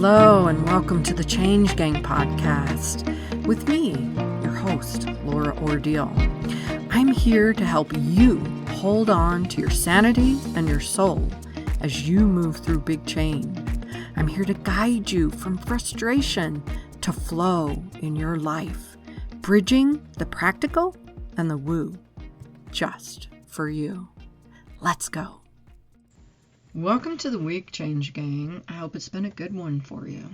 Hello and welcome to the Change Gang podcast with me, your host, Laura Ordile. I'm here to help you hold on to your sanity and your soul as you move through big change. I'm here to guide you from frustration to flow in your life, bridging the practical and the woo, just for you. Let's go. Welcome to the week, Change Gang. I hope it's been a good one for you.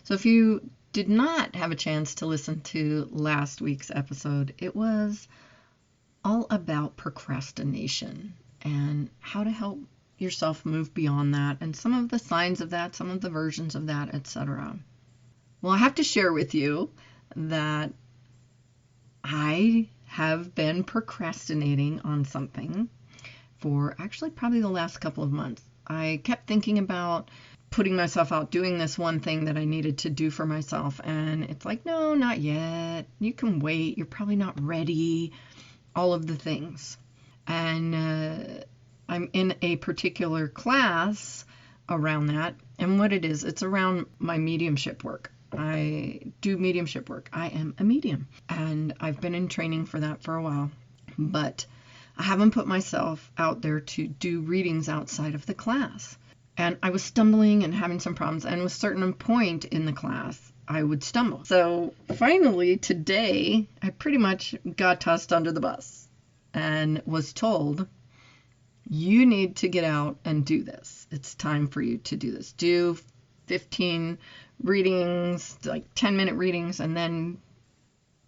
So if you did not have a chance to listen to last week's episode, it was all about procrastination and how to help yourself move beyond that and some of the signs of that, some of the versions of that, etc. Well, I have to share with you that I have been procrastinating on something for actually probably the last couple of months. I kept thinking about putting myself out doing this one thing that I needed to do for myself, and it's like, no, not yet. You can wait. You're probably not ready. All of the things. And I'm in a particular class around that, and what it is, it's around my mediumship work. I do mediumship work. I am a medium, and I've been in training for that for a while, but I haven't put myself out there to do readings outside of the class. And I was stumbling and having some problems, and at a certain point in the class, I would stumble. So finally today, I pretty much got tossed under the bus and was told, you need to get out and do this. It's time for you to do this. Do 15 readings, like 10-minute readings, and then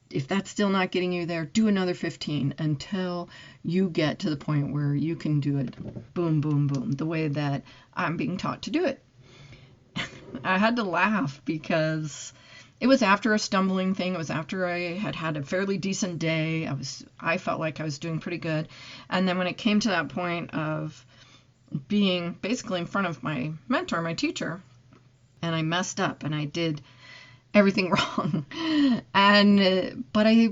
if that's still not getting you there, do another 15 until you get to the point where you can do it boom, boom, boom, the way that I'm being taught to do it. I had to laugh because it was after a stumbling thing. It was after I had had a fairly decent day. I felt like I was doing pretty good. And then when it came to that point of being basically in front of my mentor, my teacher, and I messed up and I did everything wrong. But I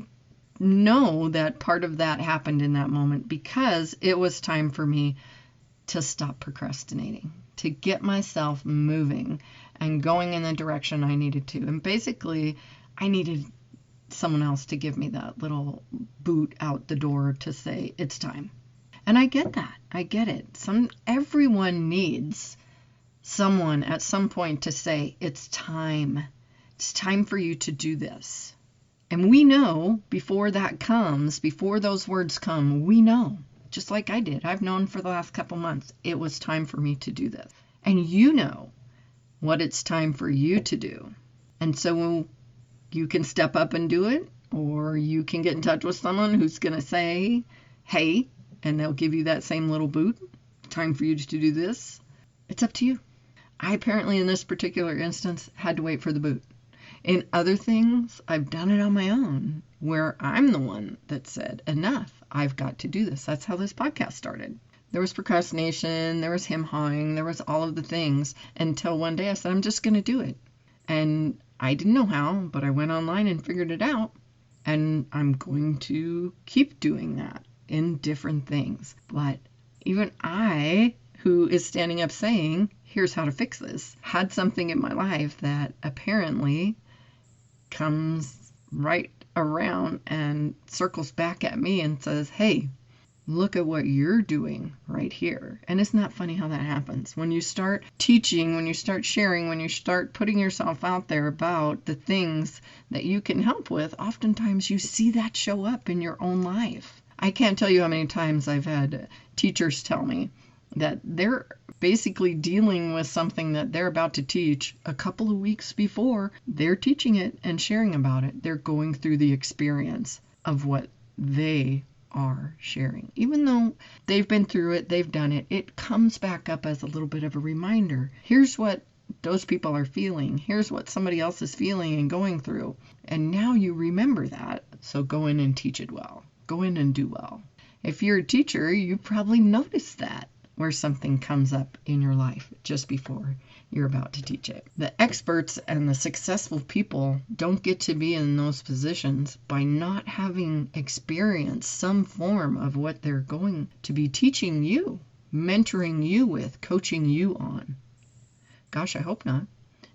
know that part of that happened in that moment because it was time for me to stop procrastinating, to get myself moving and going in the direction I needed to. And basically, I needed someone else to give me that little boot out the door to say, it's time. And I get that. I get it. Everyone needs someone at some point to say, it's time. It's time for you to do this. And we know before that comes, before those words come, we know, just like I did. I've known for the last couple months, it was time for me to do this. And you know what it's time for you to do. And so you can step up and do it, or you can get in touch with someone who's going to say, hey, and they'll give you that same little boot. Time for you to do this. It's up to you. I apparently, in this particular instance, had to wait for the boot. In other things, I've done it on my own, where I'm the one that said, enough, I've got to do this. That's how this podcast started. There was procrastination, there was hem-hawing, there was all of the things, until one day I said, I'm just going to do it. And I didn't know how, but I went online and figured it out, and I'm going to keep doing that in different things. But even I, who is standing up saying, here's how to fix this, had something in my life that apparently comes right around and circles back at me and says, hey, look at what you're doing right here. And isn't that funny how that happens? When you start teaching, when you start sharing, when you start putting yourself out there about the things that you can help with, oftentimes you see that show up in your own life. I can't tell you how many times I've had teachers tell me that they're basically dealing with something that they're about to teach a couple of weeks before they're teaching it and sharing about it. They're going through the experience of what they are sharing. Even though they've been through it, they've done it, it comes back up as a little bit of a reminder. Here's what those people are feeling. Here's what somebody else is feeling and going through. And now you remember that. So go in and teach it well. Go in and do well. If you're a teacher, you probably noticed that, where something comes up in your life just before you're about to teach it. The experts and the successful people don't get to be in those positions by not having experienced some form of what they're going to be teaching you, mentoring you with, coaching you on. Gosh, I hope not.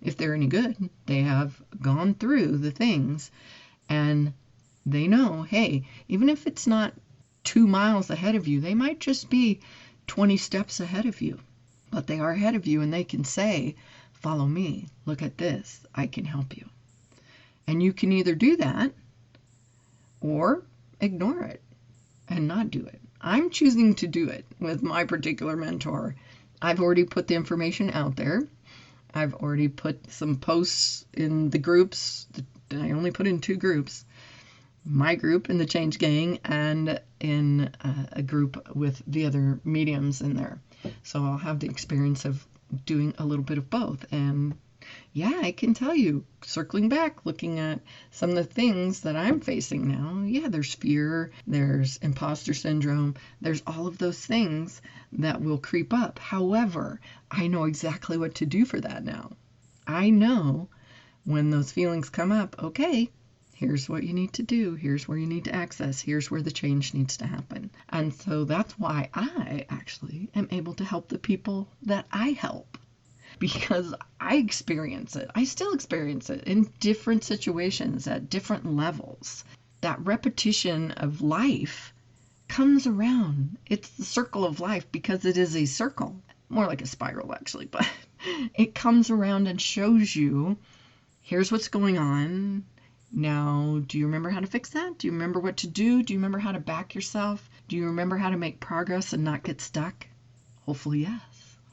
if they're any good, they have gone through the things and they know, hey, even if it's not 2 miles ahead of you, they might just be 20 steps ahead of you, but they are ahead of you and they can say, follow me, look at this, I can help you. And you can either do that or ignore it and not do it. I'm choosing to do it with my particular mentor. I've already put the information out there. I've already put some posts in the groups. I only put in 2 groups. My group in the Change Gang and in a group with the other mediums in there. So I'll have the experience of doing a little bit of both. And yeah, I can tell you, circling back, looking at some of the things that I'm facing now, yeah, there's fear, there's imposter syndrome, there's all of those things that will creep up. However, I know exactly what to do for that now. I know when those feelings come up, okay, here's what you need to do, here's where you need to access, here's where the change needs to happen. And so that's why I actually am able to help the people that I help. Because I experience it. I still experience it in different situations at different levels. That repetition of life comes around. It's the circle of life because it is a circle. More like a spiral, actually. But it comes around and shows you, here's what's going on. Now, do you remember how to fix that? Do you remember what to do? Do you remember how to back yourself? Do you remember how to make progress and not get stuck? Hopefully, yes.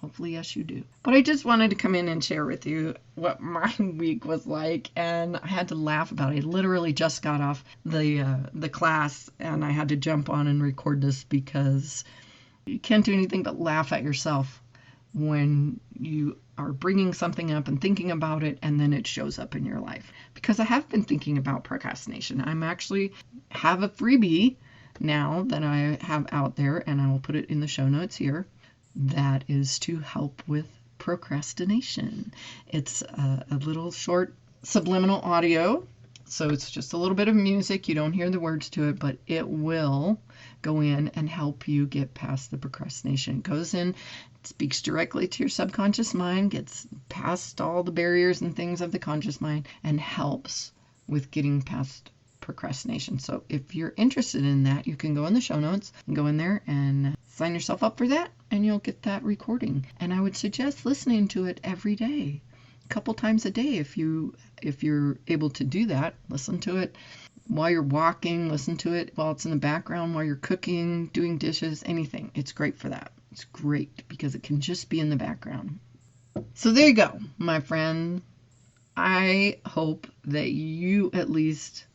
Hopefully, yes, you do. But I just wanted to come in and share with you what my week was like, and I had to laugh about it. I literally just got off the class, and I had to jump on and record this because you can't do anything but laugh at yourself when you are bringing something up and thinking about it, and then it shows up in your life. Because I have been thinking about procrastination. I'm actually have a freebie now that I have out there, and I will put it in the show notes here. That is to help with procrastination. It's a little short subliminal audio, so it's just a little bit of music. You don't hear the words to it, but it will go in and help you get past the procrastination. It goes in, it speaks directly to your subconscious mind, gets past all the barriers and things of the conscious mind, and helps with getting past procrastination. So if you're interested in that, you can go in the show notes and go in there and sign yourself up for that, and you'll get that recording. And I would suggest listening to it every day, a couple times a day if you're able to do that. Listen to it while you're walking, listen to it while it's in the background, while you're cooking, doing dishes, anything. It's great for that. It's great because it can just be in the background. So there you go, my friend. I hope that you at least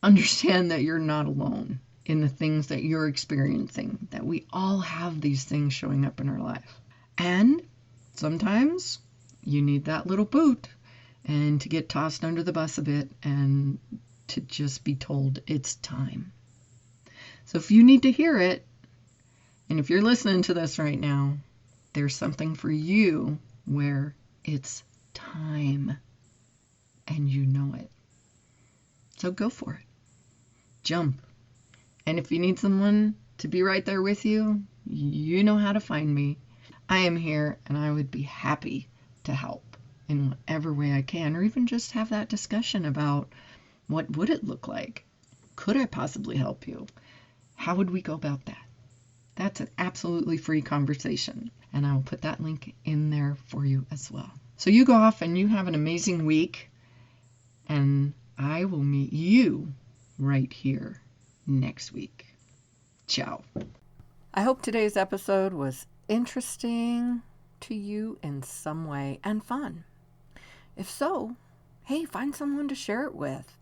understand that you're not alone in the things that you're experiencing, that we all have these things showing up in our life. And sometimes you need that little boot and to get tossed under the bus a bit and to just be told it's time. So if you need to hear it, and if you're listening to this right now, there's something for you where it's time and you know it. So go for it. Jump. And if you need someone to be right there with you, you know how to find me. I am here and I would be happy to help in whatever way I can, or even just have that discussion about what would it look like? Could I possibly help you? How would we go about that? That's an absolutely free conversation, and I will put that link in there for you as well. So you go off and you have an amazing week, and I will meet you right here next week. Ciao. I hope today's episode was interesting to you in some way and fun. If so, hey, find someone to share it with.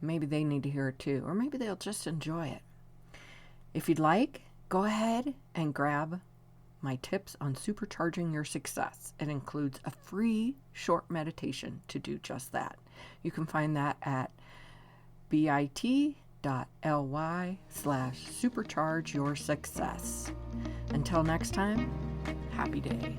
Maybe they need to hear it too, or maybe they'll just enjoy it. If you'd like, go ahead and grab my tips on supercharging your success. It includes a free short meditation to do just that. You can find that at bit.ly/supercharge your success. Until next time, happy day.